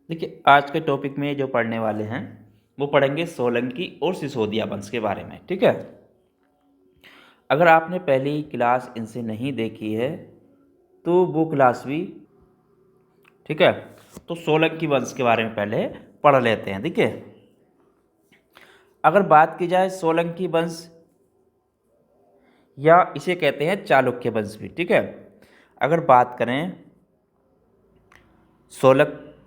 देखिए, आज के टॉपिक में जो पढ़ने वाले हैं वो पढ़ेंगे सोलंकी और सिसोदिया वंश के बारे में। ठीक है। अगर आपने पहली क्लास इनसे नहीं देखी है तो वो क्लास भी, ठीक है, तो सोलंकी वंश के बारे में पहले पढ़ लेते हैं। ठीक है। अगर बात की जाए सोलंकी वंश, या इसे कहते हैं चालुक्य वंश भी। ठीक है। अगर बात करें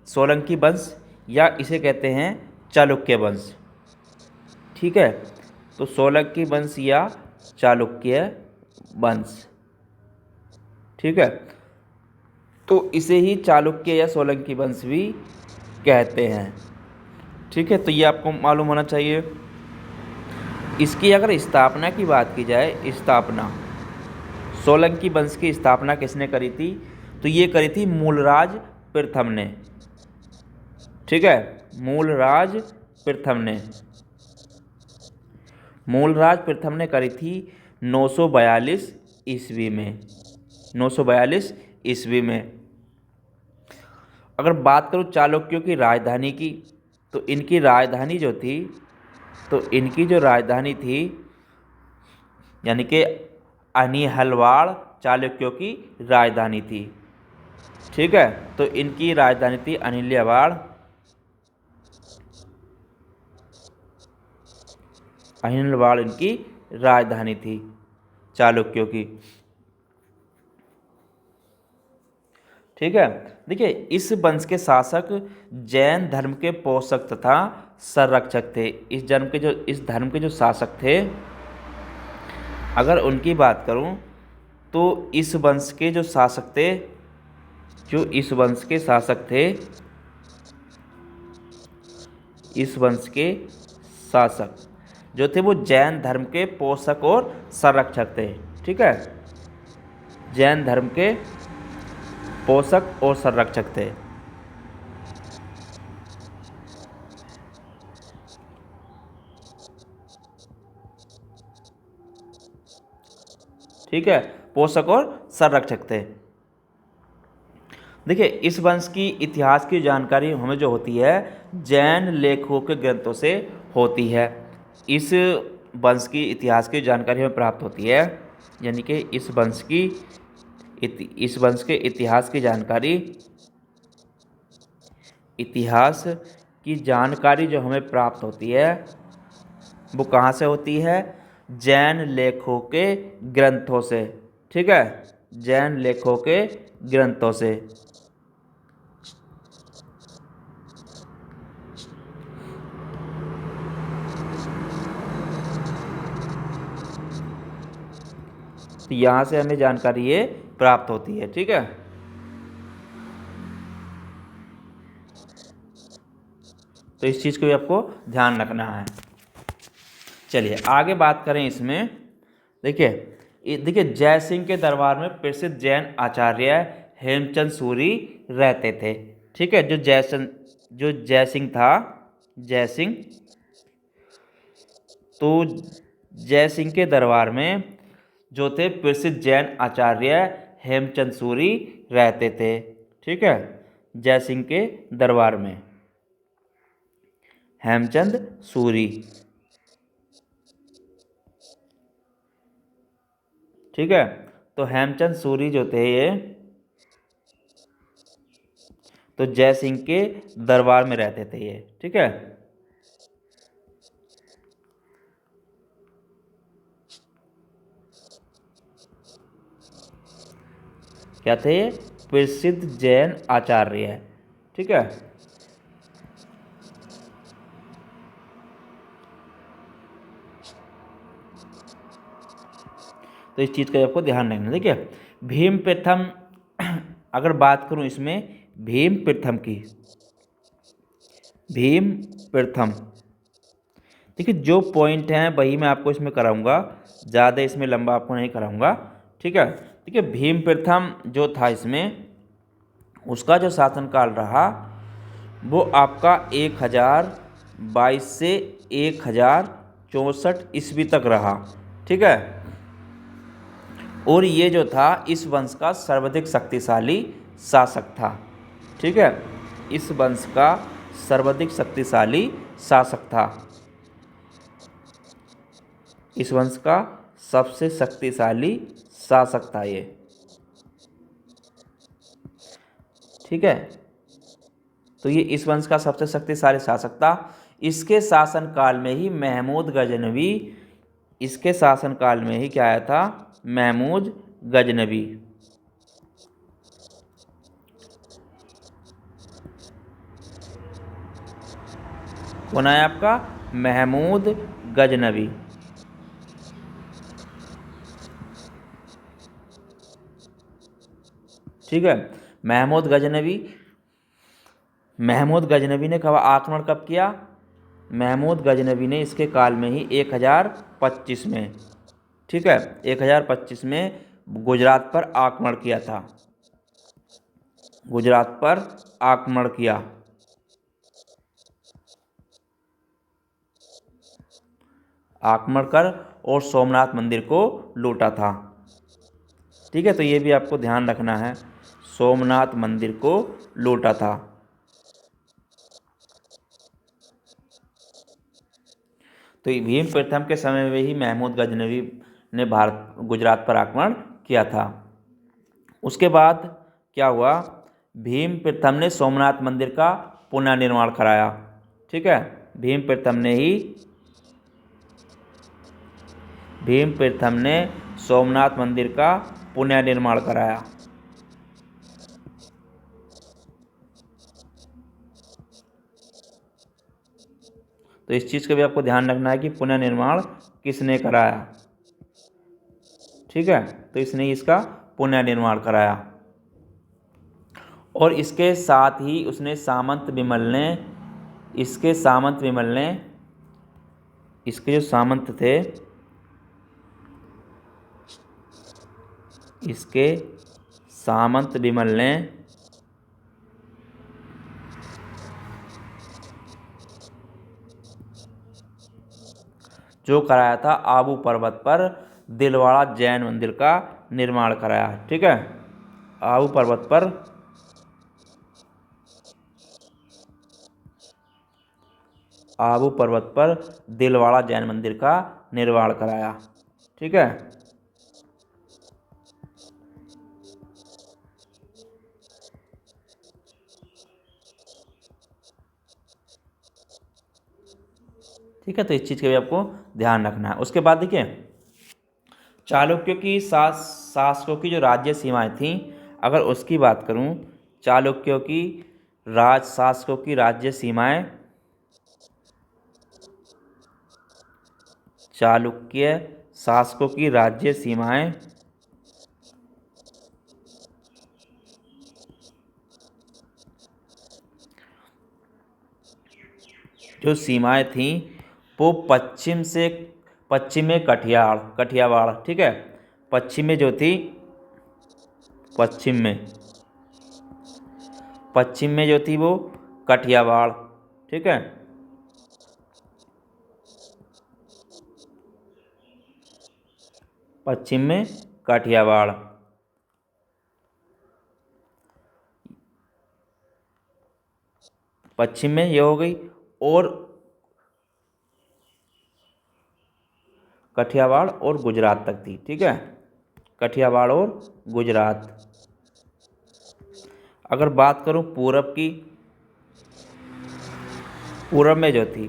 सोलंकी वंश, या इसे कहते हैं चालुक्य वंश। ठीक है। तो सोलंकी वंश या चालुक्य वंश, ठीक है, तो इसे ही चालुक्य या सोलंकी वंश भी कहते हैं। ठीक है। तो ये आपको मालूम होना चाहिए। इसकी अगर स्थापना की बात की जाए, स्थापना, सोलंकी वंश की स्थापना किसने करी थी? तो ये करी थी मूलराज प्रथम ने। ठीक है। मूलराज प्रथम ने करी थी 942 ईस्वी में। 942 ईस्वी में। अगर बात करूँ चालुक्यों की राजधानी की, तो इनकी राजधानी जो थी, यानी कि अनिहलवाड़ चालुक्यों की राजधानी थी। ठीक है। तो इनकी राजधानी थी अनिहलवाड़। इनकी राजधानी थी चालुक्यों की। ठीक है। देखिए, इस वंश के शासक जैन धर्म के पोषक तथा संरक्षक थे। इस धर्म के जो शासक थे, अगर उनकी बात करूं तो इस वंश के जो शासक थे, इस वंश के शासक जो थे वो जैन धर्म के पोषक और संरक्षक थे। ठीक है। जैन धर्म के पोषक और संरक्षक थे। ठीक है। पोषक और संरक्षक थे। देखिए, इस वंश की इतिहास की जानकारी हमें जो होती है जैन लेखकों के ग्रंथों से होती है। इस वंश की इतिहास की जानकारी हमें प्राप्त होती है, यानी कि इस वंश के इतिहास की जानकारी जो हमें प्राप्त होती है वो कहाँ से होती है? जैन लेखकों के ग्रंथों से। ठीक है। जैन लेखकों के ग्रंथों से। तो यहाँ से हमें जानकारी ये प्राप्त होती है। ठीक है। तो इस चीज़ को भी आपको ध्यान रखना है। चलिए आगे बात करें इसमें। देखिए जयसिंह के दरबार में प्रसिद्ध जैन आचार्य हेमचंद सूरी रहते थे। ठीक है। जो जयसिंह था, तो जयसिंह के दरबार में जो थे प्रसिद्ध जैन आचार्य हेमचंद सूरी रहते थे। ठीक है। जयसिंह के दरबार में हेमचंद सूरी। ठीक है। तो हेमचंद सूरी जो थे ये, तो जयसिंह के दरबार में रहते थे ये। ठीक है। क्या थे? प्रसिद्ध जैन आचार्य। ठीक है। तो इस चीज़ का आपको ध्यान रखना। देखिए भीम प्रथम, अगर बात करूं इसमें भीम प्रथम, देखिए जो पॉइंट हैं वही मैं आपको इसमें कराऊंगा, ज़्यादा इसमें लंबा आपको नहीं कराऊंगा। ठीक है। देखिए भीम प्रथम जो था, इसमें उसका जो शासनकाल रहा वो आपका 1022 से 1064 ईस्वी तक रहा। ठीक है। और ये जो था इस वंश का सर्वाधिक शक्तिशाली शासक था। ठीक है। इस वंश का सर्वाधिक शक्तिशाली शासक था। इस वंश का सबसे शक्तिशाली शासक था ये। ठीक है, तो ये इस वंश का सबसे शक्तिशाली शासक था। इसके शासनकाल में ही महमूद गजनवी, इसके शासनकाल में ही क्या आया था, महमूद गजनवी। कौन आया आपका, महमूद गजनवी। ठीक है, महमूद गजनवी। महमूद गजनवी ने कब आक्रमण कब किया, महमूद गजनवी ने इसके काल में ही 1025 में, ठीक है, 1025 में गुजरात पर आक्रमण किया था। गुजरात पर आक्रमण किया। आक्रमण कर और सोमनाथ मंदिर को लूटा था। ठीक है, तो ये भी आपको ध्यान रखना है, सोमनाथ मंदिर को लूटा था। तो भीम प्रथम के समय में ही महमूद गजनवी ने गुजरात पर आक्रमण किया था। उसके बाद क्या हुआ, भीम प्रथम ने सोमनाथ मंदिर का पुनर्निर्माण कराया। ठीक है, भीम प्रथम ने सोमनाथ मंदिर का पुनर्निर्माण कराया। तो इस चीज़ का भी आपको ध्यान रखना है कि पुनर्निर्माण किसने कराया। ठीक है, तो इसने इसका पुनर्निर्माण कराया। और इसके साथ ही उसने सामंत विमल ने, इसके जो सामंत थे, इसके सामंत विमल ने जो कराया था, आबू पर्वत पर दिलवाड़ा जैन मंदिर का निर्माण कराया। ठीक है, आबू पर्वत पर दिलवाड़ा जैन मंदिर का निर्माण कराया। ठीक है, ठीक है, तो इस चीज़ का भी आपको ध्यान रखना है। उसके बाद देखिए, चालुक्यों की शासकों की जो राज्य सीमाएं थीं, अगर उसकी बात करूं, चालुक्यों की शासकों की राज्य सीमाएं, चालुक्य शासकों की राज्य सीमाएं जो सीमाएं थीं वो पश्चिम में कठियावाड़। ठीक है, पश्चिम में जो थी, पश्चिम में जो थी वो कठियावाड़। ठीक है, पश्चिम में काठियावाड़। पश्चिम में ये हो गई, और कठियावाड़ और गुजरात तक थी। ठीक है, कठियावाड़ और गुजरात। अगर बात करूं पूरब की, पूरब में जो थी,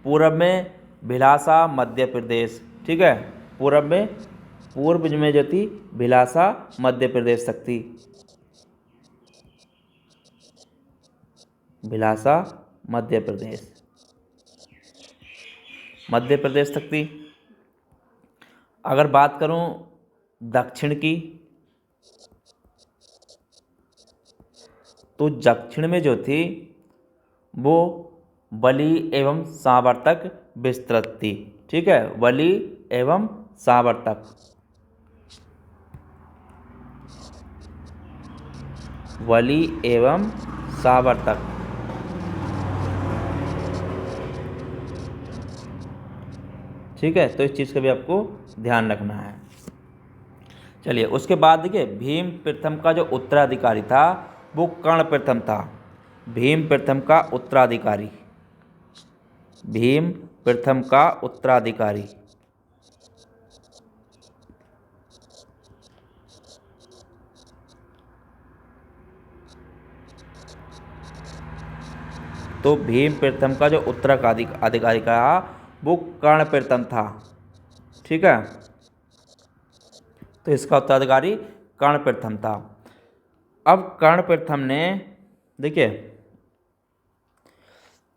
पूरब में भिलासा मध्य प्रदेश। ठीक है, पूर्व में जो थी भिलासा मध्य प्रदेश तक थी, भिलासा मध्य प्रदेश तक थी। अगर बात करूं दक्षिण की, तो दक्षिण में जो थी वो बली एवं सांवर तक विस्तृत थी। ठीक है, बली एवं सांवर तक, वली एवं सांवर तक। ठीक है, तो इस चीज़ का भी आपको ध्यान रखना है। चलिए, उसके बाद देखिए, भीम प्रथम का जो उत्तराधिकारी था वो कर्ण प्रथम था। भीम प्रथम का उत्तराधिकारी। भीम प्रथम का उत्तराधिकारी। तो भीम प्रथम का जो उत्तराधिकारी का वो कर्ण प्रथम था। ठीक है, तो इसका उत्तराधिकारी कर्ण प्रथम था। अब कर्ण प्रथम ने, देखिए,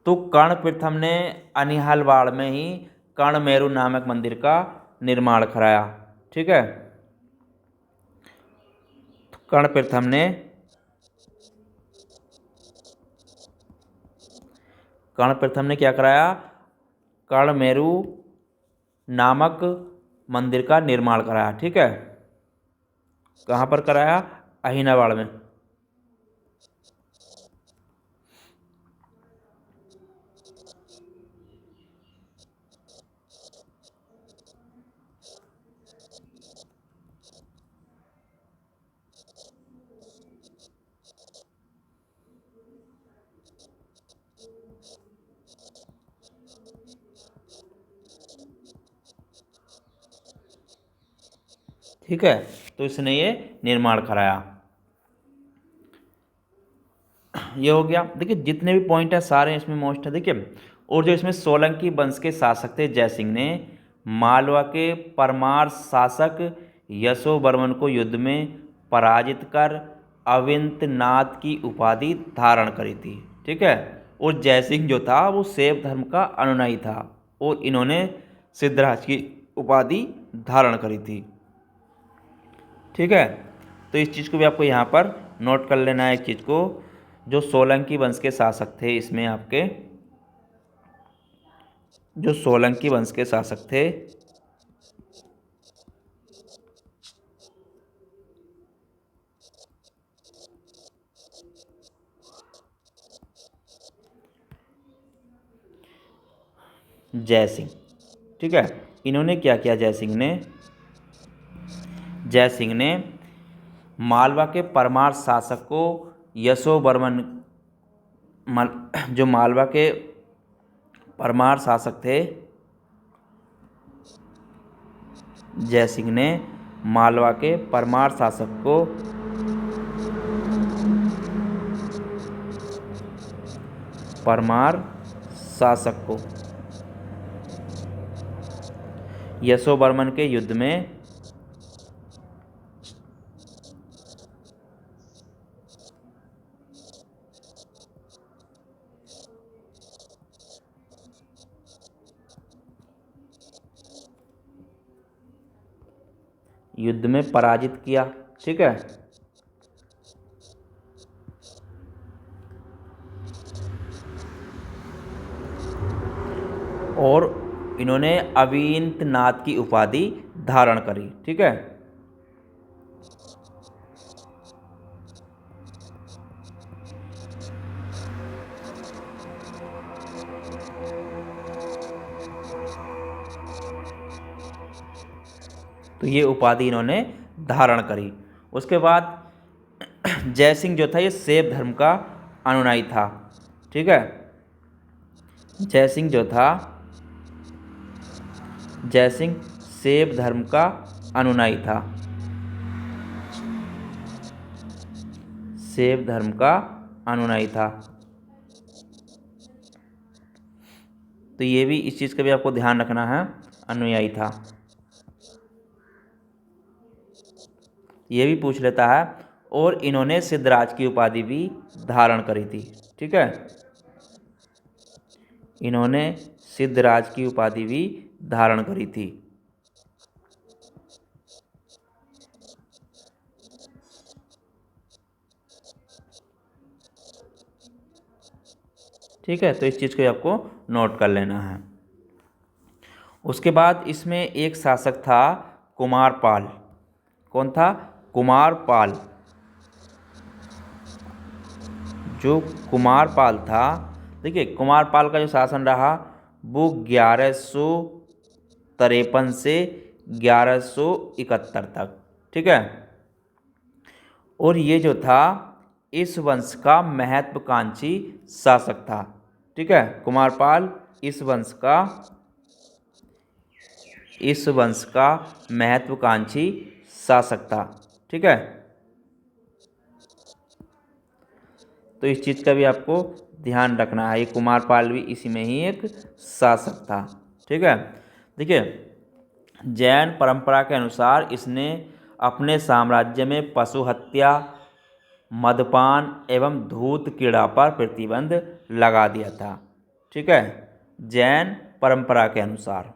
तो कर्ण प्रथम ने अनिहालवाड़ में ही कर्णमेरु नामक मंदिर का निर्माण कराया। ठीक है, तो कर्ण प्रथम ने क्या कराया? कर्णमेरु नामक मंदिर का निर्माण कराया। ठीक है, कहाँ पर कराया? अहिनाबाड़ में। ठीक है, तो इसने ये निर्माण कराया। ये हो गया। देखिए जितने भी पॉइंट हैं सारे इसमें मोस्ट है। देखिए, और जो इसमें सोलंकी वंश के शासक थे जयसिंह ने मालवा के परमार शासक यशोवर्मन को युद्ध में पराजित कर अविंतनाथ की उपाधि धारण करी थी। ठीक है, और जयसिंह जो था वो शैव धर्म का अनुयायी था और इन्होंने सिद्धराज की उपाधि धारण करी थी। ठीक है, तो इस चीज़ को भी आपको यहाँ पर नोट कर लेना है। एक चीज़ को, जो सोलंकी वंश के शासक थे, इसमें आपके जो सोलंकी वंश के शासक थे जयसिंह। ठीक है, इन्होंने क्या किया? जयसिंह ने मालवा के परमार शासक को यशोवर्मन, जो मालवा के परमार शासक थे, जयसिंह ने मालवा के परमार शासक को यशोवर्मन के युद्ध में पराजित किया। ठीक है, और इन्होंने अविंतनाथ की उपाधि धारण करी। ठीक है, तो ये उपाधि इन्होंने धारण करी। उसके बाद जयसिंह जो था ये शैव धर्म का अनुयायी था। ठीक है, जयसिंह शैव धर्म का अनुयायी था। शैव धर्म का अनुयायी था। तो ये भी, इस चीज़ का भी आपको ध्यान रखना है, अनुयायी था। ये भी पूछ लेता है। और इन्होंने सिद्धराज की उपाधि भी धारण करी थी। ठीक है, इन्होंने सिद्धराज की उपाधि भी धारण करी थी। ठीक है, तो इस चीज़ को आपको नोट कर लेना है। उसके बाद इसमें एक शासक था कुमारपाल। कौन था? कुमारपाल। जो कुमारपाल था, देखिए कुमारपाल का जो शासन रहा वो 1153 से 1171 तक। ठीक है, और ये जो था इस वंश का महत्वाकांक्षी शासक था। ठीक है, कुमारपाल इस वंश का महत्वाकांक्षी शासक था। ठीक है, तो इस चीज़ का भी आपको ध्यान रखना है। ये कुमारपाल भी इसी में ही एक शासक था। ठीक है, देखिए जैन परंपरा के अनुसार इसने अपने साम्राज्य में पशु हत्या, मदपान एवं धूत क्रीड़ा पर प्रतिबंध लगा दिया था। ठीक है, जैन परंपरा के अनुसार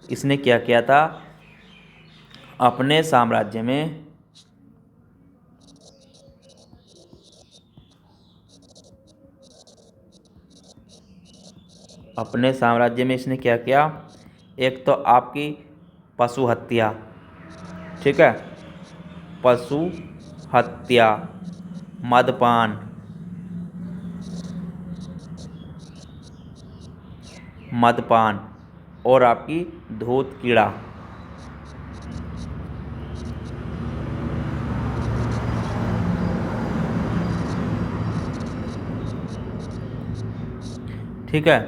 इसने क्या किया था, अपने साम्राज्य में इसने क्या किया, एक तो आपकी पशु हत्या, ठीक है, पशु हत्या, मदपान, और आपकी धूत कीड़ा। ठीक है,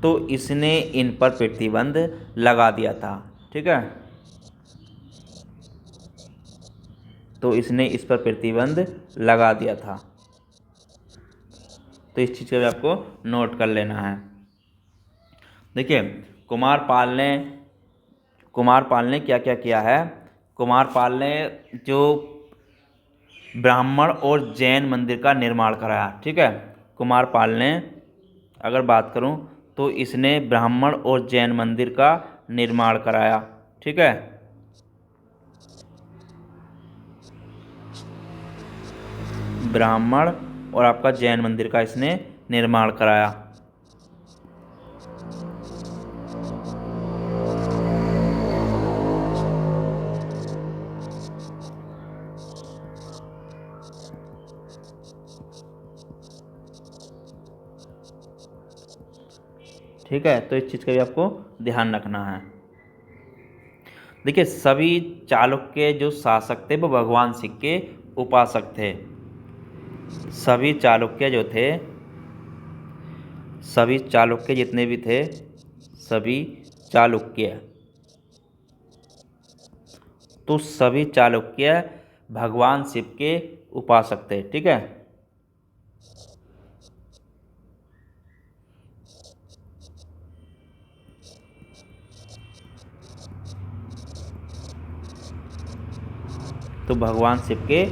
तो इसने इन पर प्रतिबंध लगा दिया था। ठीक है, तो इसने इस पर प्रतिबंध लगा दिया था। तो इस चीज़ का भी आपको नोट कर लेना है। देखिए कुमारपाल ने क्या क्या किया है। कुमारपाल ने जो ब्राह्मण और जैन मंदिर का निर्माण कराया। ठीक है, कुमारपाल ने अगर बात करूं तो इसने ब्राह्मण और जैन मंदिर का निर्माण कराया। ठीक है, ब्राह्मण और आपका जैन मंदिर का इसने निर्माण कराया। ठीक है, तो इस चीज़ का भी आपको ध्यान रखना है। देखिए सभी चालुक्य जो शासक थे वो भगवान शिव के उपासक थे। सभी चालुक्य जो थे, सभी चालुक्य जितने भी थे, सभी चालुक्य, तो सभी चालुक्य भगवान शिव के उपासक थे। ठीक है, तो भगवान शिव के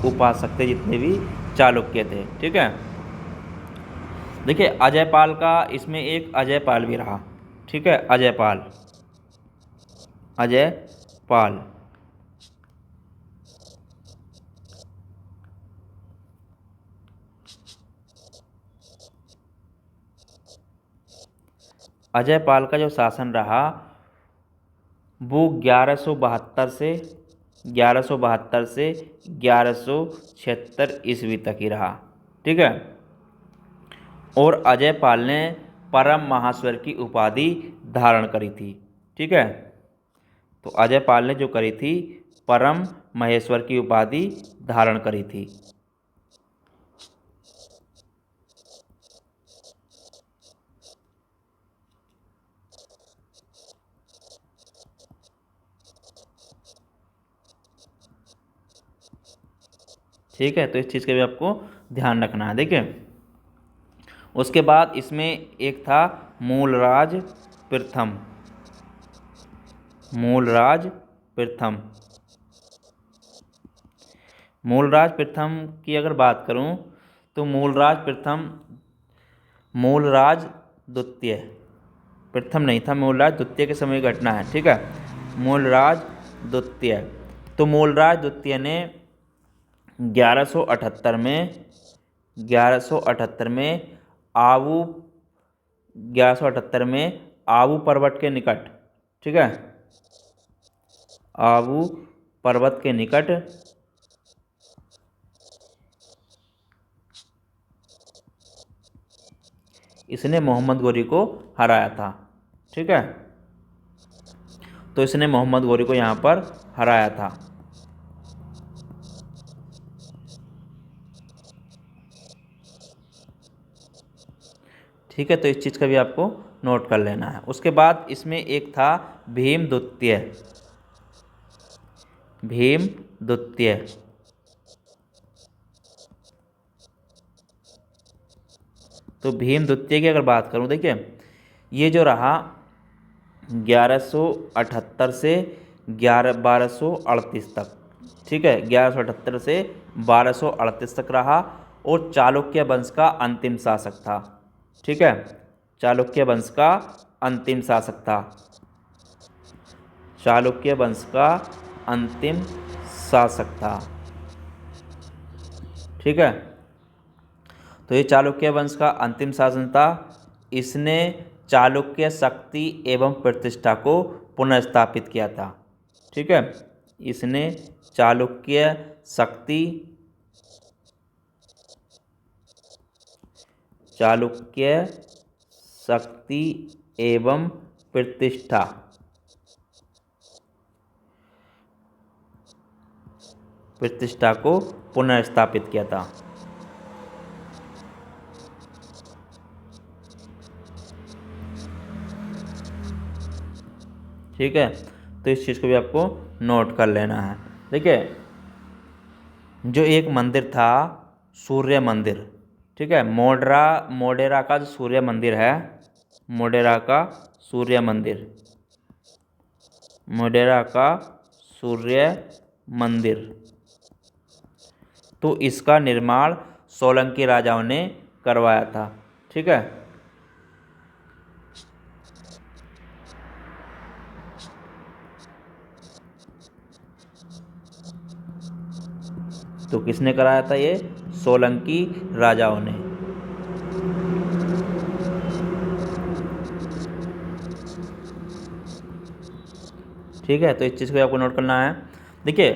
उपासक थे जितने भी चालुक्य थे। ठीक है, देखिए अजयपाल का इसमें एक अजयपाल भी रहा। ठीक है, अजयपाल अजयपाल का जो शासन रहा वो 1172 से 1176 ईस्वी तक ही रहा। ठीक है, और अजयपाल ने परम महाश्वर की उपाधि धारण करी थी। ठीक है, तो अजयपाल ने जो करी थी, परम महेश्वर की उपाधि धारण करी थी। ठीक है, तो इस चीज़ का भी आपको ध्यान रखना है। देखिए उसके बाद इसमें एक था मूलराज प्रथम। मूलराज प्रथम मूलराज प्रथम की अगर बात करूं तो मूलराज द्वितीय, प्रथम नहीं था, मूलराज द्वितीय के समय की घटना है। ठीक है, मूलराज द्वितीय, तो मूलराज द्वितीय ने 1178 में 1178 में आबू 1178 में आबू पर्वत के निकट, ठीक है, आबू पर्वत के निकट इसने मोहम्मद गोरी को हराया था। ठीक है, तो इसने मोहम्मद गोरी को यहाँ पर हराया था। ठीक है, तो इस चीज़ का भी आपको नोट कर लेना है। उसके बाद इसमें एक था भीम द्वितीय। भीम द्वितीय, तो भीम द्वितीय की अगर बात करूं, देखिए ये जो रहा 1178 से 1238 तक। ठीक है, 1178 से 1238 तक रहा और चालुक्य वंश का अंतिम शासक था। ठीक है, चालुक्य वंश का अंतिम शासक था। चालुक्य वंश का अंतिम शासक था। ठीक है, तो ये चालुक्य वंश का अंतिम शासन था। इसने चालुक्य शक्ति एवं प्रतिष्ठा को पुनर्स्थापित किया था। ठीक है, इसने चालुक्य शक्ति, चालुक्य शक्ति एवं प्रतिष्ठा, प्रतिष्ठा को पुनर्स्थापित किया था। ठीक है, तो इस चीज़ को भी आपको नोट कर लेना है। देखिए, जो एक मंदिर था सूर्य मंदिर, ठीक है, मोढेरा का जो सूर्य मंदिर है, मोढेरा का सूर्य मंदिर, मोढेरा का सूर्य मंदिर, तो इसका निर्माण सोलंकी राजाओं ने करवाया था। ठीक है, तो किसने कराया था? ये सोलंकी राजाओं ने। ठीक है, तो इस चीज़ को आपको नोट करना है। देखिए,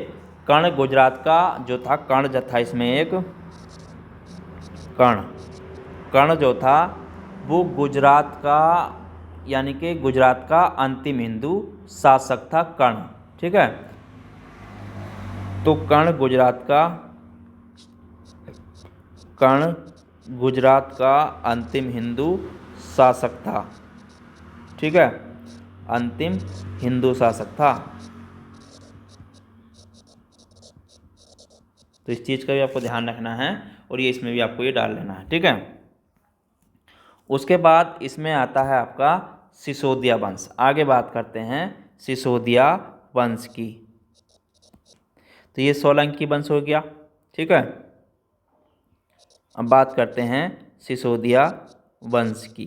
कर्ण गुजरात का जो था, कर्ण था इसमें एक कर्ण जो था वो गुजरात का, यानी कि गुजरात का अंतिम हिंदू शासक था कर्ण। ठीक है, तो कर्ण गुजरात का अंतिम हिंदू शासक था। ठीक है, अंतिम हिंदू शासक था। तो इस चीज़ का भी आपको ध्यान रखना है और ये इसमें भी आपको ये डाल लेना है। ठीक है, उसके बाद इसमें आता है आपका सिसोदिया वंश। आगे बात करते हैं सिसोदिया वंश की। तो ये सोलंकी वंश हो गया। ठीक है, अब बात करते हैं सिसोदिया वंश की।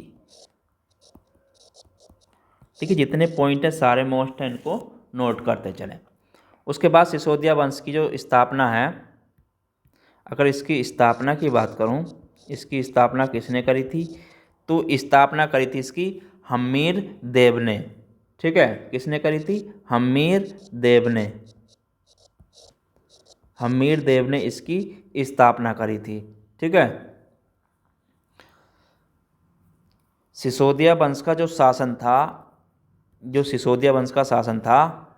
देखिए, जितने पॉइंट हैं सारे मोस्ट हैं, इनको नोट करते चलें। उसके बाद सिसोदिया वंश की जो स्थापना है, अगर इसकी स्थापना की बात करूं, इसकी स्थापना किसने करी थी? तो स्थापना करी थी इसकी हम्मीर देव ने। ठीक है, किसने करी थी? हम्मीर देव ने। हम्मीर देव ने इसकी स्थापना करी थी। ठीक है, सिसोदिया वंश का जो शासन था, जो सिसोदिया वंश का शासन था,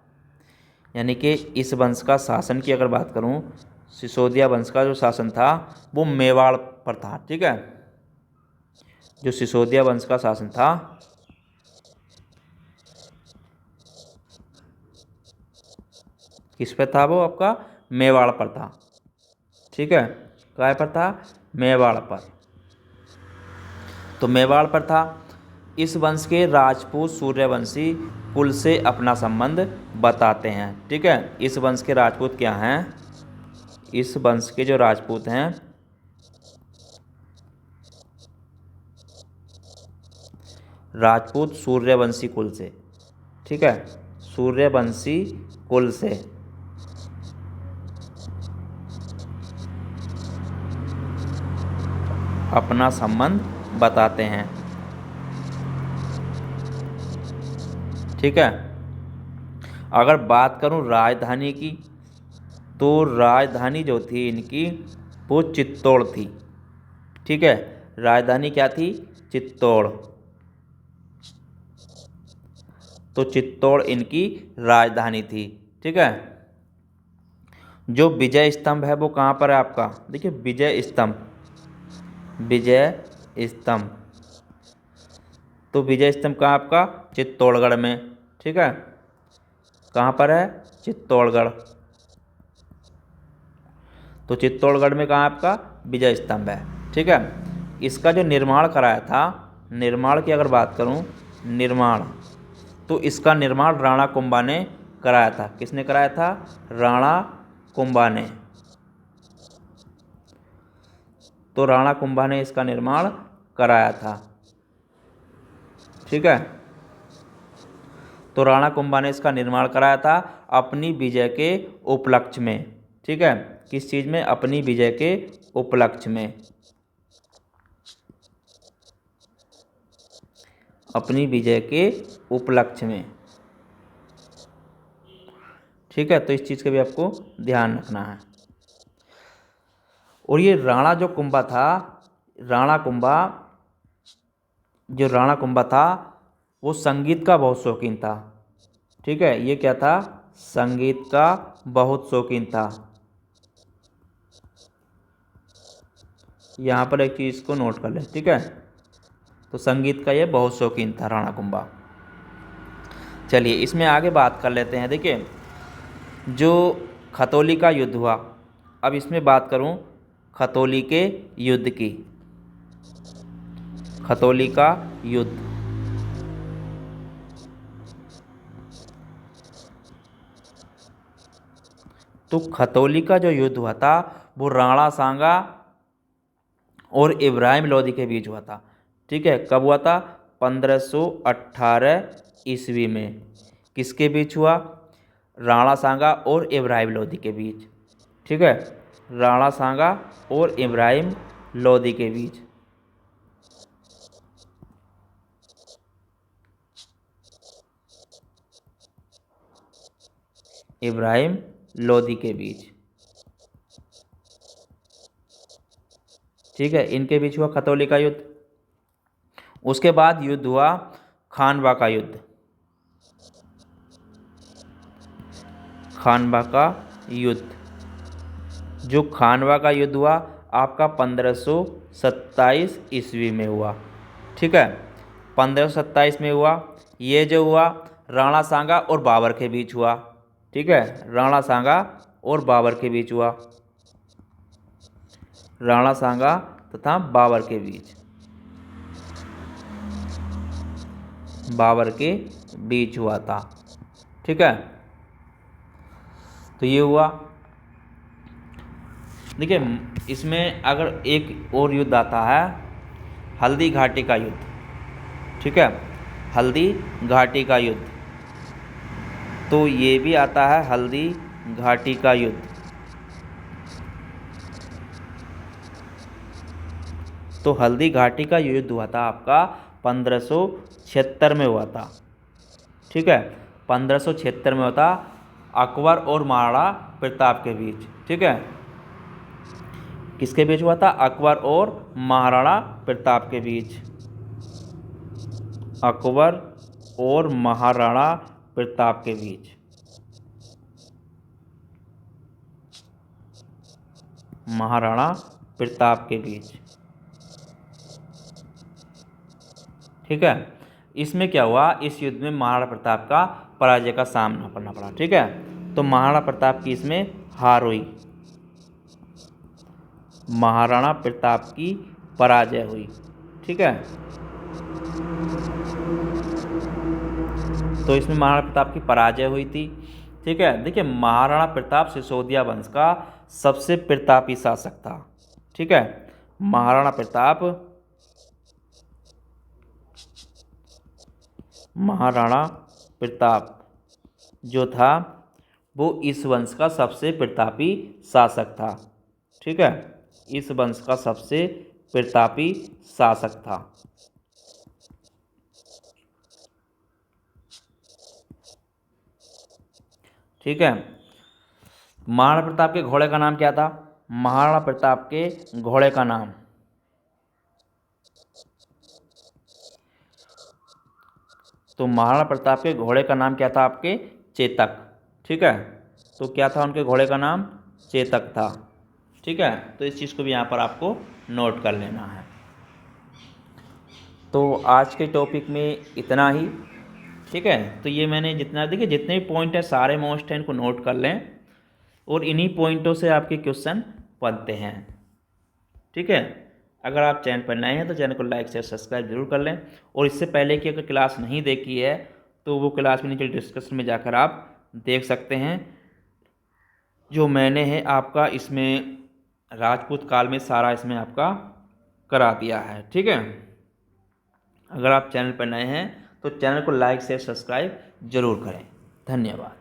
यानी कि इस वंश का शासन की अगर बात करूं, सिसोदिया वंश का जो शासन था वो मेवाड़ पर था। ठीक है, जो सिसोदिया वंश का शासन था किस पे था? वो आपका मेवाड़ पर था। ठीक है, काय पर था? मेवाड़ पर। तो मेवाड़ पर था। इस वंश के राजपूत सूर्यवंशी कुल से अपना संबंध बताते हैं। ठीक है, इस वंश के राजपूत क्या हैं? इस वंश के जो राजपूत हैं, राजपूत सूर्यवंशी कुल से। ठीक है, सूर्यवंशी कुल से अपना संबंध बताते हैं। ठीक है, अगर बात करूं राजधानी की, तो राजधानी जो थी इनकी वो चित्तौड़ थी। ठीक है, राजधानी क्या थी? चित्तौड़। तो चित्तौड़ इनकी राजधानी थी। ठीक है। जो विजय स्तंभ है वो कहाँ पर है आपका? देखिए विजय स्तंभ, विजय स्तंभ, तो विजय स्तंभ कहाँ आपका? चित्तौड़गढ़ में। ठीक है। कहाँ पर है? चित्तौड़गढ़। तो चित्तौड़गढ़ में कहाँ आपका विजय स्तंभ है। ठीक है। इसका जो निर्माण कराया था, निर्माण की अगर बात करूँ, निर्माण, तो इसका निर्माण राणा कुंभा ने कराया था। किसने कराया था? राणा कुंभा ने। तो राणा कुंभा ने इसका निर्माण कराया था। ठीक है। तो राणा कुंभा ने इसका निर्माण कराया था अपनी विजय के उपलक्ष्य में। ठीक है। किस चीज़ में? अपनी विजय के उपलक्ष्य में, अपनी विजय के उपलक्ष्य में। ठीक है। तो इस चीज़ का भी आपको ध्यान रखना है। और ये राणा जो कुंभा था, राणा कुंभा, जो राणा कुंभा था वो संगीत का बहुत शौकीन था। ठीक है। ये क्या था? संगीत का बहुत शौकीन था। यहाँ पर एक चीज़ को नोट कर लें। ठीक है। तो संगीत का ये बहुत शौकीन था राणा कुंभा। चलिए इसमें आगे बात कर लेते हैं। देखिए जो खतौली का युद्ध हुआ, अब इसमें बात करूं खतौली के युद्ध की। खतौली का युद्ध, तो खतौली का जो युद्ध हुआ था वो राणा सांगा और इब्राहिम लोदी के बीच हुआ था। ठीक है। कब हुआ था? 1518 ईस्वी में। किसके बीच हुआ? राणा सांगा और इब्राहिम लोदी के बीच। ठीक है। राणा सांगा और इब्राहिम लोदी के बीच। इब्राहिम लोदी के बीच। ठीक है। इनके बीच हुआ खतौली का युद्ध। उसके बाद युद्ध हुआ खानवा का युद्ध। खानवा का युद्ध, जो खानवा का युद्ध हुआ आपका 1527 ईस्वी में हुआ। ठीक है। 1527 में हुआ। ये जो हुआ राणा सांगा और बाबर के बीच हुआ। ठीक है। राणा सांगा और बाबर के बीच हुआ। राणा सांगा तथा बाबर के बीच, बाबर के बीच हुआ था। ठीक है। तो ये हुआ। देखिए इसमें अगर एक और युद्ध आता है, हल्दी घाटी का युद्ध। ठीक है। हल्दी घाटी का युद्ध, तो ये भी आता है हल्दी घाटी का युद्ध। तो हल्दी घाटी का युद्ध हुआ था आपका 1576 में हुआ था। ठीक है। 1576 में हुआ था अकबर और महाराणा प्रताप के बीच। ठीक है। किसके बीच हुआ था? अकबर और महाराणा प्रताप के बीच। अकबर और महाराणा प्रताप के बीच। महाराणा प्रताप के बीच। ठीक है। इसमें क्या हुआ? इस युद्ध में महाराणा प्रताप का पराजय का सामना करना पड़ा। ठीक है। तो महाराणा प्रताप की इसमें हार हुई, महाराणा प्रताप की पराजय हुई। ठीक है। तो इसमें महाराणा प्रताप की पराजय हुई थी। ठीक है। देखिए महाराणा प्रताप सिसोदिया वंश का सबसे प्रतापी शासक था। ठीक है। महाराणा प्रताप, महाराणा प्रताप जो था वो इस वंश का सबसे प्रतापी शासक था। ठीक है। इस वंश का सबसे प्रतापी शासक था। ठीक है। महाराणा प्रताप के घोड़े का नाम क्या था? महाराणा प्रताप के घोड़े का नाम, तो महाराणा प्रताप के घोड़े का नाम क्या था आपके? चेतक। ठीक है, तो क्या था उनके घोड़े का नाम? चेतक था। ठीक है, तो इस चीज़ को भी यहाँ पर आपको नोट कर लेना है। तो आज के टॉपिक में इतना ही। ठीक है, तो ये मैंने जितना, देखिए जितने भी पॉइंट हैं सारे मोस्ट हैं, इनको नोट कर लें और इन्हीं पॉइंटों से आपके क्वेश्चन बनते हैं। ठीक है, अगर आप चैनल पर नए हैं तो चैनल को लाइक शेयर सब्सक्राइब जरूर कर लें। और इससे पहले की अगर क्लास नहीं देखी है तो वो क्लास भी नीचे डिस्क्रिप्शन में जाकर आप देख सकते हैं। जो मैंने है आपका इसमें राजपूत काल में सारा इसमें आपका करा दिया है। ठीक है, अगर आप चैनल पर नए हैं तो चैनल को लाइक शेयर सब्सक्राइब जरूर करें। धन्यवाद।